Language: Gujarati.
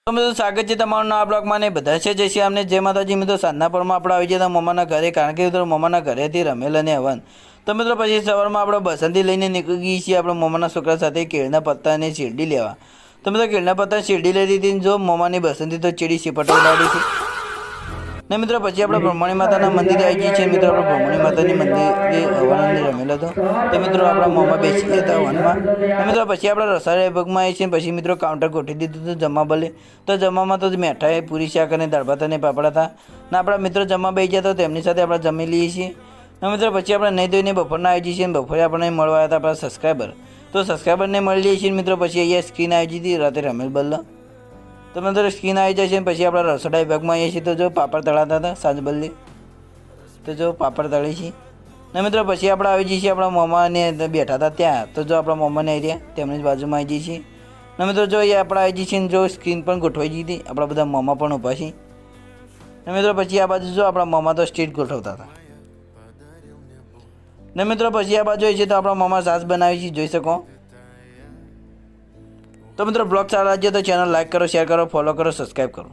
તો મિત્રો સ્વાગત છે તમારું નવા બ્લોગમાં ને બધા છે જશે અમને જય માતાજી મિત્રો સાંજના પરમાં આપણે આવી જતા મમ્માના ઘરે કારણ કે મિત્રો મમ્માના ઘરેથી રમેલ અને હવન તો મિત્રો પછી સવારમાં આપણે બસંતી લઈને નીકળી ગઈ છીએ આપણે મમ્માના છોકરા સાથે કેળના પત્તા અને શેરડી લેવા તો મિત્રો કેળના પત્તા શેરડી લઈ લીધી જો મમ્માની બસંતી તો ચીડી શીપટો ઉડાડી છે ને મિત્રો પછી આપણે બ્રહ્મણી માતાના મંદિરે આવી જઈએ છીએ મિત્રો આપણે બ્રહ્મણી માતાની મંદિરે હવન રમેલ હતો તો મિત્રો આપણા મોંમાં બેસી ગયા હતા હવનમાં ને મિત્રો પછી આપણે રસાળા વિભાગમાં આવીએ છીએ પછી મિત્રો કાઉન્ટર ગોઠવી દીધું હતું જમવા બલે તો જમવામાં તો મેઠાઈ પૂરી શાક અને દાળ ભાત અને પાપડા હતા ને આપણા મિત્રો જમવા બેસી ગયા તો તેમની સાથે આપણે જમી લઈએ છીએ ને મિત્રો પછી આપણે નહીં ધોઈને બપોરના આવી જઈએ છીએ બપોરે આપણે મળવા હતા આપણા સબસ્ક્રાઈબર તો સબસ્ક્રાઈબરને મળી જઈએ છીએ મિત્રો પછી અહીંયા સ્ક્રીન આવી જઈ હતી રાતે રમેલ બલ્લા તો મિત્રો સ્કીન આવી જાય છે પછી આપણે રસોડા વિભાગમાં આવીએ છીએ તો જો પાપડ તળાતા હતા સાંજ બદલી તો જો પાપડ તળી છે ને મિત્રો પછી આપણે આવી જઈએ છીએ આપણા મોમાને બેઠા હતા ત્યાં તો જો આપણા મોમાને આવી રહ્યા તેમની જ બાજુમાં આવી જઈએ છીએ ને મિત્રો જો એ આપણે આવી જઈએ છીએ જો સ્ક્રીન પણ ગોઠવાઈ ગઈ હતી આપણા બધા મોમા પણ ઊભા છે ને મિત્રો પછી આ બાજુ જો આપણા મોમા તો સ્ટ્રીટ ગોઠવતા હતા ને મિત્રો પછી આ બાજુ આવી છે તો આપણા મોમા સાસ બનાવી છે જોઈ શકો તો મિત્રો બ્લોગ સારા લાગ્યો તો ચેનલ લાઈક કરો શેર કરો ફોલો કરો સબસ્ક્રાઈબ કરો।